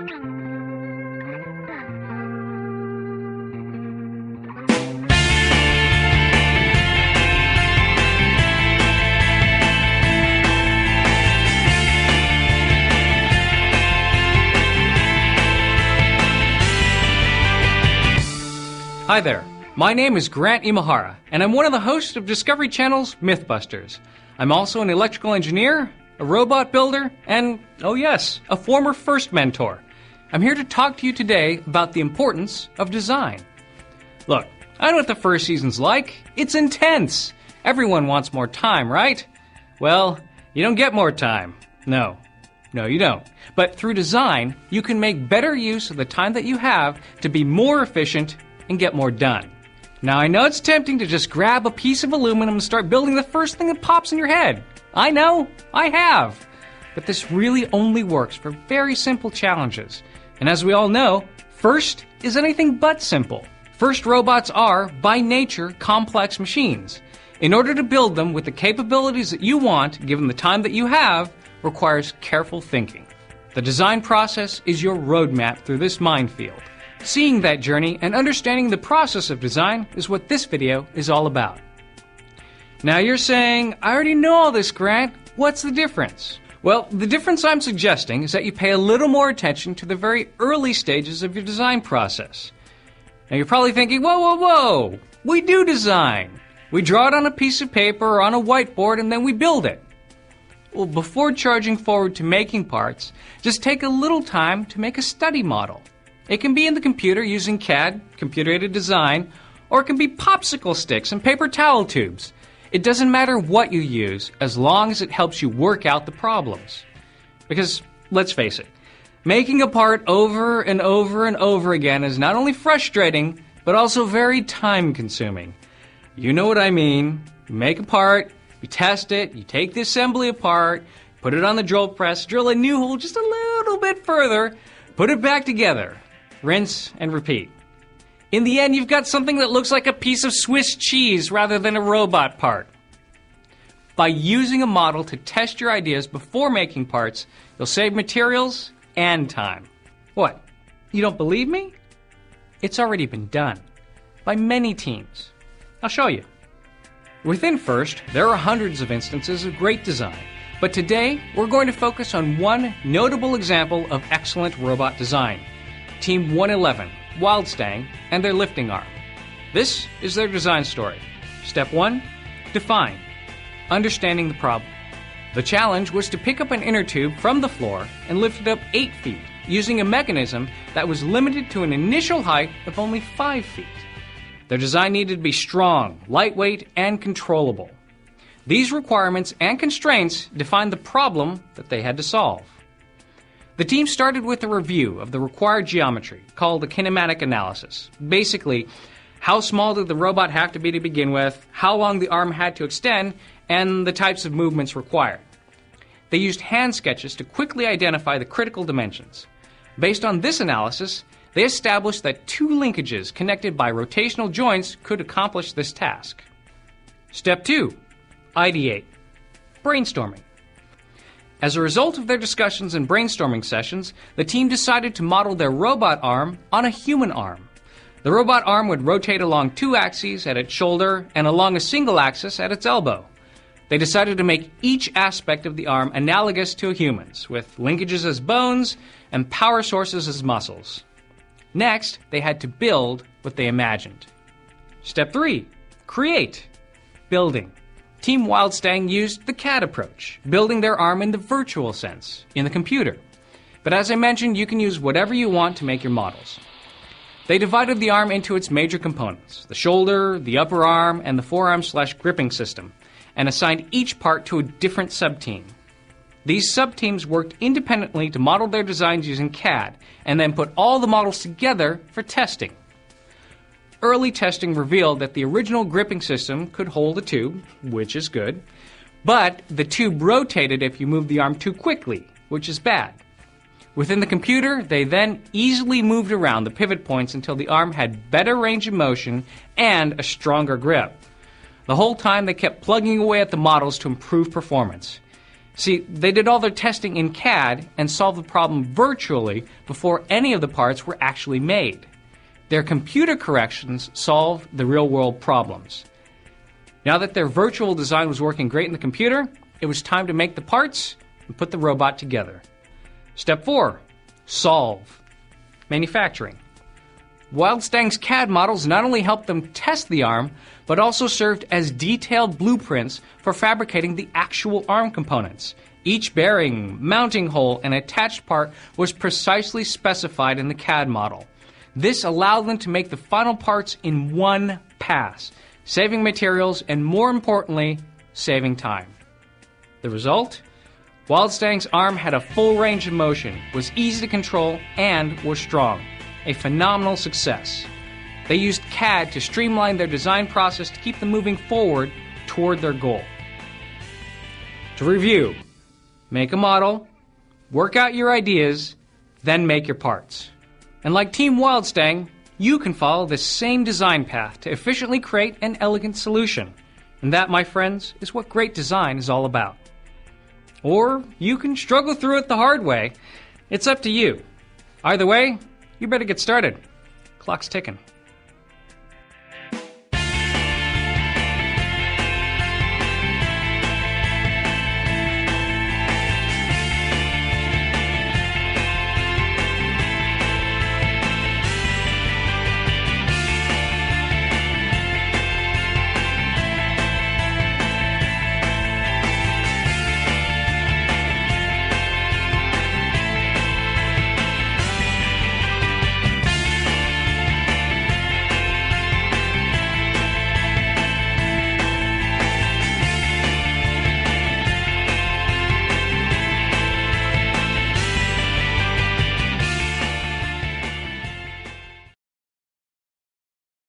Hi there, my name is Grant Imahara, and I'm one of the hosts of Discovery Channel's Mythbusters. I'm also an electrical engineer, a robot builder, and, oh yes, a former FIRST mentor. I'm here to talk to you today about the importance of design. Look, I know what the first season's like. It's intense. Everyone wants more time, right? Well, you don't get more time. No, you don't. But through design, you can make better use of the time that you have to be more efficient and get more done. Now, I know it's tempting to just grab a piece of aluminum and start building the first thing that pops in your head. I know, I have. But this really only works for very simple challenges. And as we all know, FIRST is anything but simple. FIRST robots are, by nature, complex machines. In order to build them with the capabilities that you want, given the time that you have, requires careful thinking. The design process is your roadmap through this minefield. Seeing that journey and understanding the process of design is what this video is all about. Now you're saying, I already know all this, Grant. What's the difference? Well, the difference I'm suggesting is that you pay a little more attention to the very early stages of your design process. Now you're probably thinking, whoa, we do design. We draw it on a piece of paper or on a whiteboard and then we build it. Well, before charging forward to making parts, just take a little time to make a study model. It can be in the computer using CAD, computer-aided design, or it can be popsicle sticks and paper towel tubes. It doesn't matter what you use, as long as it helps you work out the problems. Because, let's face it, making a part over and over and over again is not only frustrating, but also very time-consuming. You know what I mean. You make a part, you test it, you take the assembly apart, put it on the drill press, drill a new hole just a little bit further, put it back together. Rinse and repeat. In the end, you've got something that looks like a piece of Swiss cheese rather than a robot part. By using a model to test your ideas before making parts, you'll save materials and time. What? You don't believe me? It's already been done by many teams. I'll show you. Within FIRST, there are hundreds of instances of great design, but today we're going to focus on one notable example of excellent robot design. Team 111, Wildstang, and their lifting arm. This is their design story. Step 1, define. Understanding the problem. The challenge was to pick up an inner tube from the floor and lift it up 8 feet using a mechanism that was limited to an initial height of only 5 feet. Their design needed to be strong, lightweight, and controllable. These requirements and constraints defined the problem that they had to solve. The team started with a review of the required geometry, called the kinematic analysis. Basically, how small did the robot have to be to begin with, how long the arm had to extend, and the types of movements required. They used hand sketches to quickly identify the critical dimensions. Based on this analysis, they established that 2 linkages connected by rotational joints could accomplish this task. Step 2, ideate. Brainstorming. As a result of their discussions and brainstorming sessions, the team decided to model their robot arm on a human arm. The robot arm would rotate along 2 axes at its shoulder and along a single axis at its elbow. They decided to make each aspect of the arm analogous to a human's, with linkages as bones and power sources as muscles. Next, they had to build what they imagined. Step 3, create. Building. Team Wildstang used the CAD approach, building their arm in the virtual sense, in the computer. But as I mentioned, you can use whatever you want to make your models. They divided the arm into its major components, the shoulder, the upper arm, and the forearm/gripping system, and assigned each part to a different subteam. These subteams worked independently to model their designs using CAD, and then put all the models together for testing. Early testing revealed that the original gripping system could hold a tube, which is good, but the tube rotated if you moved the arm too quickly, which is bad. Within the computer, they then easily moved around the pivot points until the arm had better range of motion and a stronger grip. The whole time they kept plugging away at the models to improve performance. See, they did all their testing in CAD and solved the problem virtually before any of the parts were actually made. Their computer corrections solved the real-world problems. Now that their virtual design was working great in the computer, it was time to make the parts and put the robot together. Step 4. Solve. Manufacturing. Wildstang's CAD models not only helped them test the arm, but also served as detailed blueprints for fabricating the actual arm components. Each bearing, mounting hole, and attached part was precisely specified in the CAD model. This allowed them to make the final parts in one pass, saving materials and, more importantly, saving time. The result? Wildstang's arm had a full range of motion, was easy to control, and was strong. A phenomenal success. They used CAD to streamline their design process to keep them moving forward toward their goal. To review, make a model, work out your ideas, then make your parts. And like Team Wildstang, you can follow the same design path to efficiently create an elegant solution. And that, my friends, is what great design is all about. Or you can struggle through it the hard way. It's up to you. Either way, you better get started. Clock's ticking.